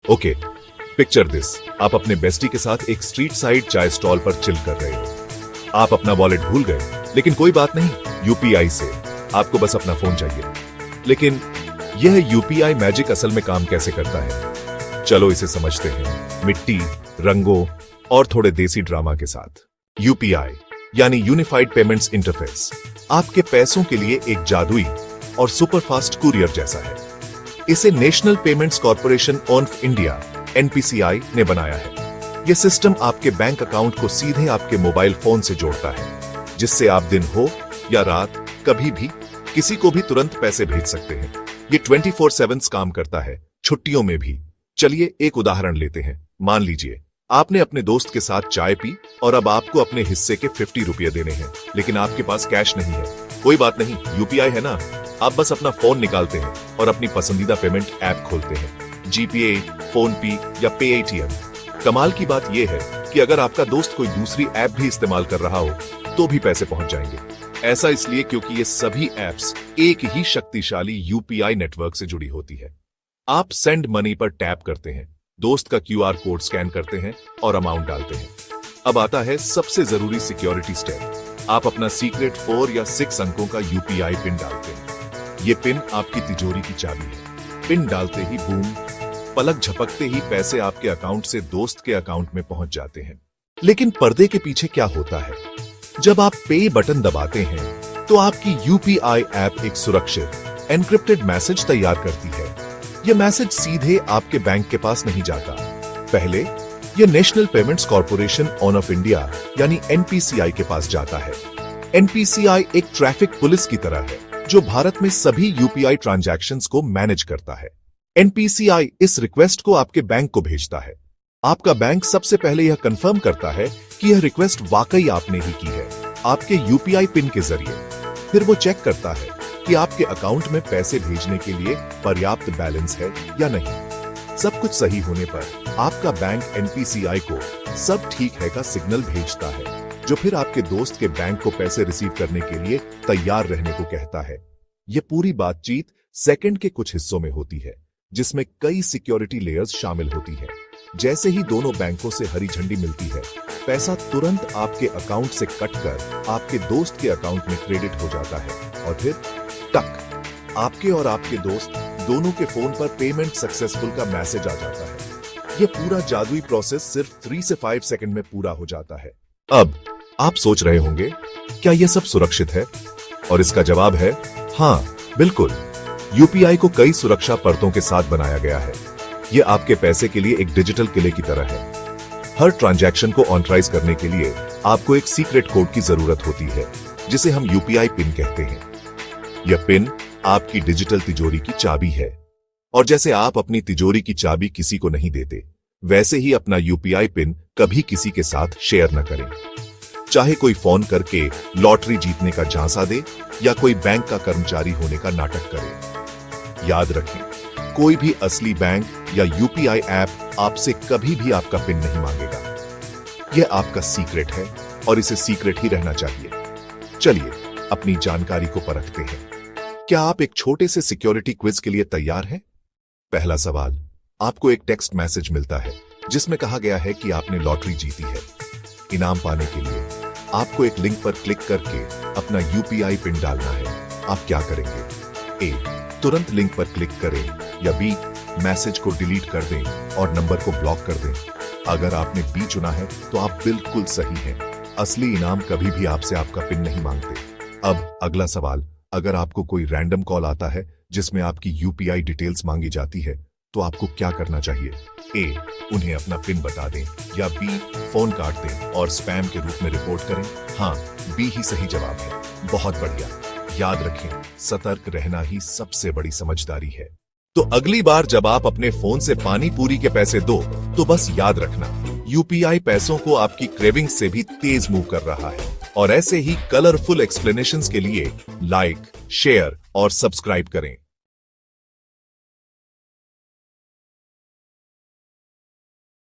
Okay, picture this. आप अपने bestie के साथ एक स्ट्रीट साइड चाय स्टॉल पर चिल कर रहे हो। आप अपना वॉलेट भूल गए, लेकिन कोई बात नहीं, यूपीआई से आपको बस अपना फोन चाहिए। लेकिन यह यूपीआई मैजिक असल में काम कैसे करता है? चलो इसे समझते हैं, मिट्टी, रंगों और थोड़े देसी ड्रामा के साथ। यूपीआई यानी यूनिफाइड पेमेंट्स इंटरफेस आपके पैसों के लिए एक जादुई और सुपरफास्ट कुरियर जैसा है। इसे national payments corporation of India NPCI ने बनाया है। यह सिस्टम आपके बैंक अकाउंट को सीधे आपके मोबाइल फोन से जोड़ता है, जिससे आप दिन हो या रात कभी भी किसी को भी तुरंत पैसे भेज सकते हैं। ये 24/7 काम करता है, छुट्टियों में भी। चलिए एक उदाहरण लेते हैं। मान लीजिए आपने अपने दोस्त के साथ चाय पी और अब आपको अपने हिस्से के 50 रुपये देने हैं, लेकिन आपके पास कैश नहीं है। कोई बात नहीं, यूपीआई है ना। आप बस अपना फोन निकालते हैं और अपनी पसंदीदा पेमेंट ऐप खोलते हैं, जीपे, फोन पे या पेटीएम। कमाल की बात यह है कि अगर आपका दोस्त कोई दूसरी ऐप भी इस्तेमाल कर रहा हो तो भी पैसे पहुंच जाएंगे। ऐसा इसलिए क्योंकि ये सभी ऐप्स एक ही शक्तिशाली यूपीआई नेटवर्क से जुड़ी होती है। आप सेंड मनी पर टैप करते हैं, दोस्त का क्यूआर कोड स्कैन करते हैं और अमाउंट डालते हैं। अब आता है सबसे जरूरी सिक्योरिटी स्टेप। आप अपना सीक्रेट 4 या 6 अंकों का यूपीआई पिन डालते हैं। ये पिन आपकी तिजोरी की चाबी है। पिन डालते ही बूम, पलक झपकते ही पैसे आपके अकाउंट से दोस्त के अकाउंट में पहुंच जाते हैं। लेकिन पर्दे के पीछे क्या होता है? जब आप पे बटन दबाते हैं तो आपकी यूपीआई ऐप एक सुरक्षित एनक्रिप्टेड मैसेज तैयार करती है। यह मैसेज सीधे आपके बैंक के पास नहीं जाता। पहले यह national payments corporation of India यानी एनपीसीआई के पास जाता है। एनपीसीआई एक ट्रैफिक पुलिस की तरह है जो भारत में सभी यूपीआई ट्रांजैक्शंस को मैनेज करता है। एनपीसीआई इस रिक्वेस्ट को आपके बैंक को भेजता है। आपका बैंक सबसे पहले यह कंफर्म करता है कि यह रिक्वेस्ट वाकई आपने ही की है, आपके यूपीआई पिन के जरिए। फिर वो चेक करता है कि आपके अकाउंट में पैसे भेजने के लिए पर्याप्त बैलेंस है या नहीं। सब कुछ सही होने पर आपका बैंक एनपीसीआई को सब ठीक है का सिग्नल भेजता है, जो फिर आपके दोस्त के बैंक को पैसे रिसीव करने के लिए तैयार रहने को कहता है। यह पूरी बातचीत सेकंड के कुछ हिस्सों में होती है, जिसमें कई सिक्योरिटी लेयर्स शामिल होती है। जैसे ही दोनों बैंकों से हरी झंडी मिलती है, पैसा तुरंत आपके अकाउंट से कटकर आपके दोस्त के अकाउंट में क्रेडिट हो जाता है और फिर टक, आपके और आपके दोस्त दोनों के फोन पर पेमेंट सक्सेसफुल का मैसेज आ जाता है। यह पूरा जादुई प्रोसेस सिर्फ 3 से 5 सेकंड में पूरा हो जाता है। अब आप सोच रहे होंगे, क्या यह सब सुरक्षित है? और इसका जवाब है हाँ, बिल्कुल। यूपीआई को कई सुरक्षा परतों के साथ बनाया गया है। यह आपके पैसे के लिए एक डिजिटल किले की तरह है। हर ट्रांजैक्शन को ऑथराइज करने के लिए आपको एक सीक्रेट कोड की जरूरत होती है, जिसे हम यूपीआई पिन कहते हैं। यह पिन आपकी डिजिटल तिजोरी की चाबी है। और जैसे आप अपनी तिजोरी की चाबी किसी को नहीं देते, वैसे ही अपना यूपीआई पिन कभी किसी के साथ शेयर न करें। चाहे कोई फोन करके लॉटरी जीतने का झांसा दे या कोई बैंक का कर्मचारी होने का नाटक करे। याद रखें, कोई भी असली बैंक या यूपीआई ऐप आपसे कभी भी आपका पिन नहीं मांगेगा। यह आपका सीक्रेट है और इसे सीक्रेट ही रहना चाहिए। चलिए अपनी जानकारी को परखते हैं। क्या आप एक छोटे से सिक्योरिटी क्विज के लिए तैयार हैं? पहला सवाल, आपको एक टेक्स्ट मैसेज मिलता है जिसमें कहा गया है कि आपने लॉटरी जीती है। इनाम पाने के लिए आपको एक लिंक पर क्लिक करके अपना यूपीआई पिन डालना है। आप क्या करेंगे? ए, तुरंत लिंक पर क्लिक करें या बी, मैसेज को डिलीट कर दें और नंबर को ब्लॉक कर दें। अगर आपने बी चुना है तो आप बिल्कुल सही हैं। असली इनाम कभी भी आपसे आपका पिन नहीं मांगते। अब अगला सवाल, अगर आपको कोई रैंडम कॉल आता है जिसमें आपकी यूपीआई डिटेल्स मांगी जाती है, तो आपको क्या करना चाहिए? ए, उन्हें अपना पिन बता दें या बी, फोन काट दें और स्पैम के रूप में रिपोर्ट करें। हाँ, बी ही सही जवाब है। बहुत बढ़िया। याद रखें, सतर्क रहना ही सबसे बड़ी समझदारी है। तो अगली बार जब आप अपने फोन से पानी पूरी के पैसे दो, तो बस याद रखना, यूपीआई पैसों को आपकी क्रेविंग से भी तेज मूव कर रहा है। और ऐसे ही कलरफुल एक्सप्लेनेशंस के लिए लाइक, शेयर और सब्सक्राइब करें।